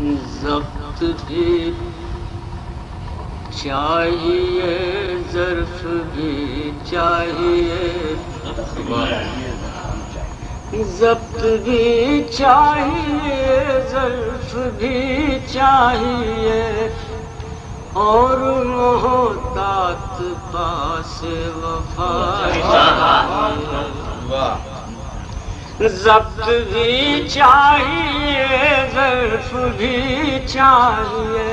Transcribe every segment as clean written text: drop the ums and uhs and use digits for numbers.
ضبط بھی چاہیے، ظرف بھی چاہیے، ضبط بھی چاہیے، ظرف بھی چاہیے، اور محتاط پاس وفا چاہیے۔ ضبط بھی چاہیے، ظرف بھی چاہیے،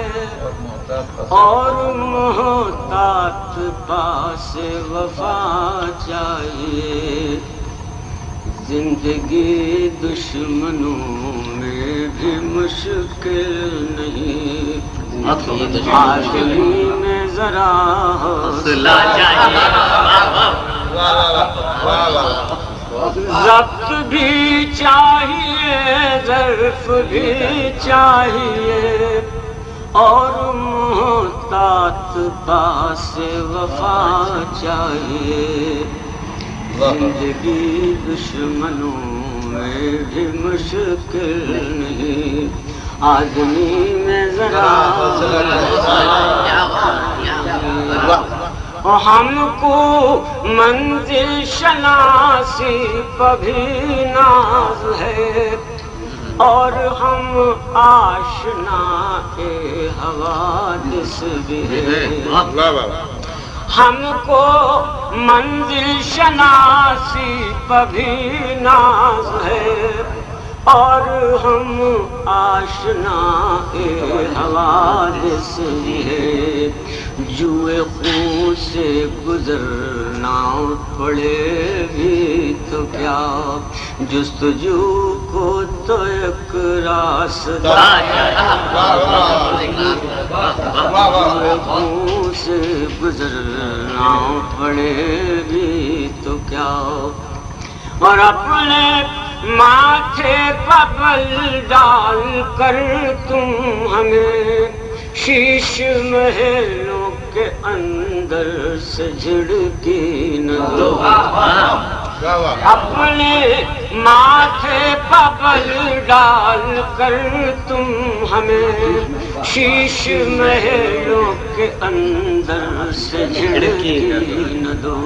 اور محتاط پاس وفا چاہیے۔ زندگی دشمنوں میں بھی مشکل نہیں، آدمی میں ذرا حوصلہ چاہیے۔ ضبط بھی چاہیے، ظرف بھی چاہیے، اور محتاط پاس وفا چاہیے۔ زندگی دشمنوں میں بھی مشکل نہیں، آدمی میں ذرا ہم کو منزل شناسی پہ بھی ناز ہے، اور ہم آشنا کے حوادث بھی ہے۔ ہم کو منزل شناسی پہ بھی ناز ہے، اور ہم آشنا کے حوادث بھی ہے۔ جوئے خون سے گزرنا پڑے بھی تو کیا، جستجو کو تو ایک راستہ، جوئے خون سے گزرنا پڑے بھی تو کیا، اور اپنے ماتھے پر بل ڈال کر تم ہمیں شیش محلوں کے اندر سے جھڑکی نہ دو۔ اپنے ماتھے پر بل ڈال کر تم ہمیں شیش محلوں کے اندر سے جھڑکی نہ دو۔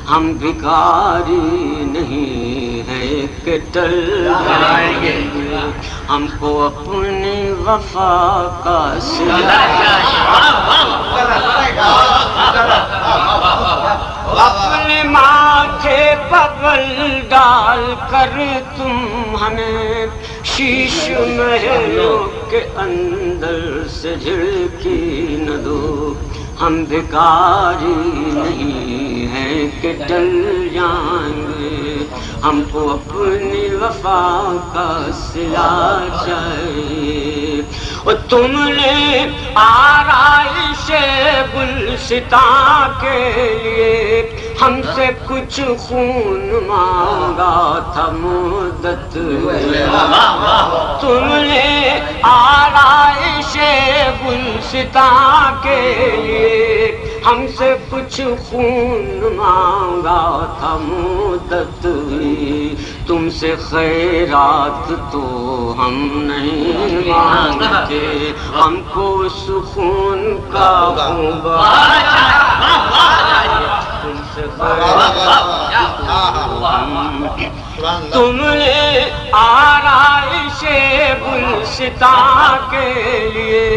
ہم بھکاری نہیں ہے کہ ٹل جائیں گے، ہم کو اپنی وفا کا صلہ اپنے ماتھے پر بل ڈال کر تم ہمیں شیش محلوں کے اندر سے جھڑکی نہ دو۔ ہم بھکاری نہیں ہیں کہ ٹل جائیں گے، ہم کو اپنی وفا کا صلہ چاہیے۔ اور تم نے آرائش گلستاں کے لیے ہم سے کچھ خون مانگا تھا مدت، تم نے آرائش گلستاں کے لیے ہم سے کچھ خون مانگا تھا مدت ہوئی، تم سے خیرات تو ہم نہیں مانگتے، ہم کو سکون کا تم سے تم نے آرائش گلستاں کے لیے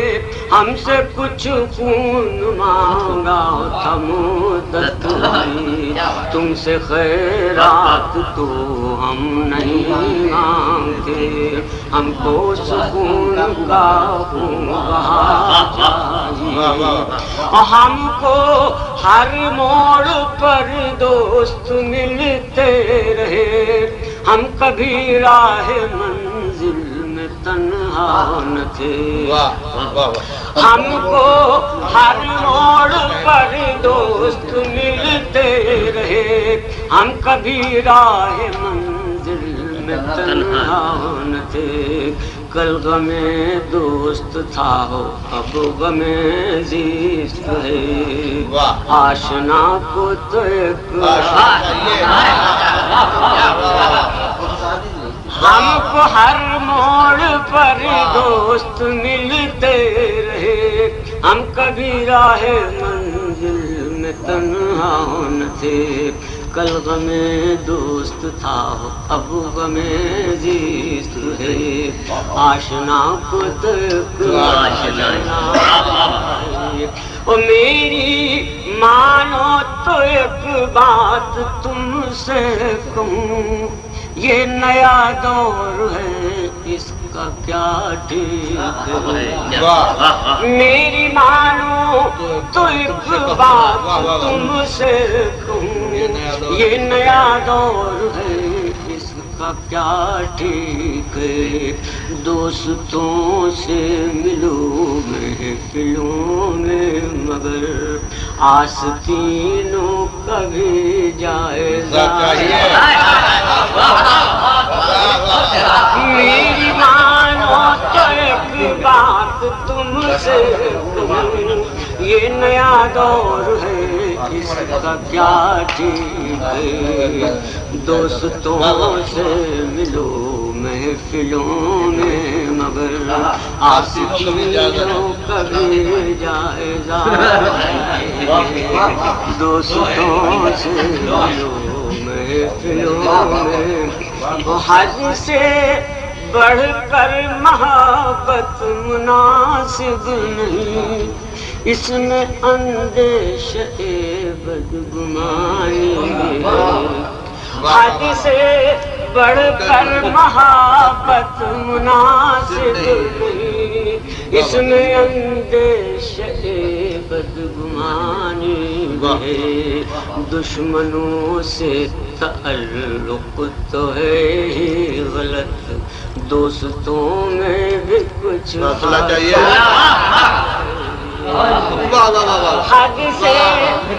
ہم سے کچھ خون مانگا تھا مدت ہوئی، تم سے خیرات تو ہم نہیں مانگتے، ہم کو سکون کا چاہیے۔ ہم کو ہر موڑ پر دوست ملتے رہے، ہم کبھی راہ منزل میں تنہا نہ تھے، ہم کو ہر موڑ پر دوست ملتے رہے، ہم کبھی راہ منزل میں تنہا نہ تھے۔ کل غم دوست تھا اب غم زیست ہے، آشنا کو تو ایک ہم کو ہر موڑ پر دوست ملتے رہے، ہم کبھی راہ منزل میں تنہا نہ تھے، کل غم دوست تھا اب غم زیست ہے، آشنا کو تک آشنا ہے۔ او میری مانو تو ایک بات تم سے کہوں، یہ نیا دور ہے اس کا کیا ٹھیک ہے، میری مانو تو ایک بات تم سے کہوں، یہ نیا دور ہے اس کا کیا ٹھیک ہے، دوستوں سے ملو محفلوں میں مگر آستینوں کا بھی جائزہ میری مانو تو ایک بات تم سے کہوں، یہ نیا دور ہے اس کا کیا ٹھیک ہے، دوستوں سے ملو محفلوں میں مگر آستینوں کا بھی جائزہ دوستوں سے ملو محفلوں میں، حد سے بڑھ کر محبت مناسب نہیں، اس میں اندیشہ بدگمانی ہے، حد سے بڑھ کر محبت مناسب نہیں، اس میں اندیشہ بدگمانی ہے، دشمنوں سے تعلق تو ہے ہی غلط، دوستوں میں بھی کچھ مسئلہ چاہیے، حد سے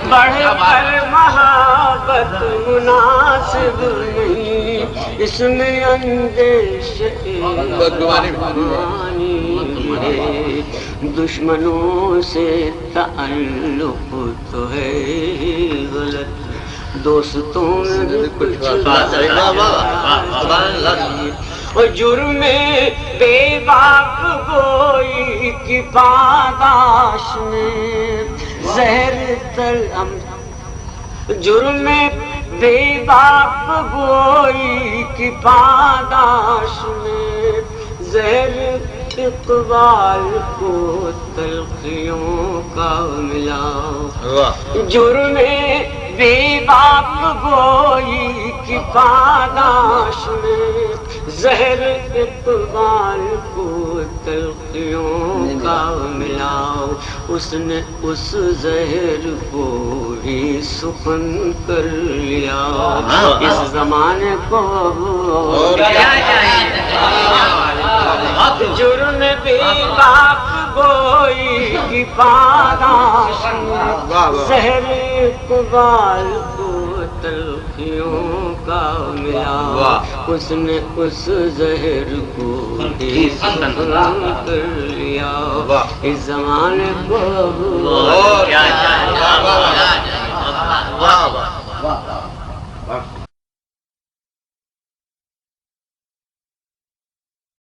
بڑھ کر محبت مناسب نہیں، اس میں اندیشہ بدگمانی ہے، دشمنوں سے تعلق تو ہے ہی غلط، دوستوں میں بھی کچھ اور جرم بے باک گوئی کی پاداش میں زہر تلم، جرم بے باک گوئی کی پاداش میں زہر اقبال کو تلخیوں کا ملا، جرم بے باک گوئی کی پاداش میں زہر اقبال کو تلخیوں کا ملا، اس نے اس زہر کو ہی سخن کر لیا، اس زمانے کو جرم بے باک گوئی کی پاداش میں زہر اقبال کو تلخیوں کا ملا، اس نے اس زہر کو ہی سخن کر لیا، اس زمانے کو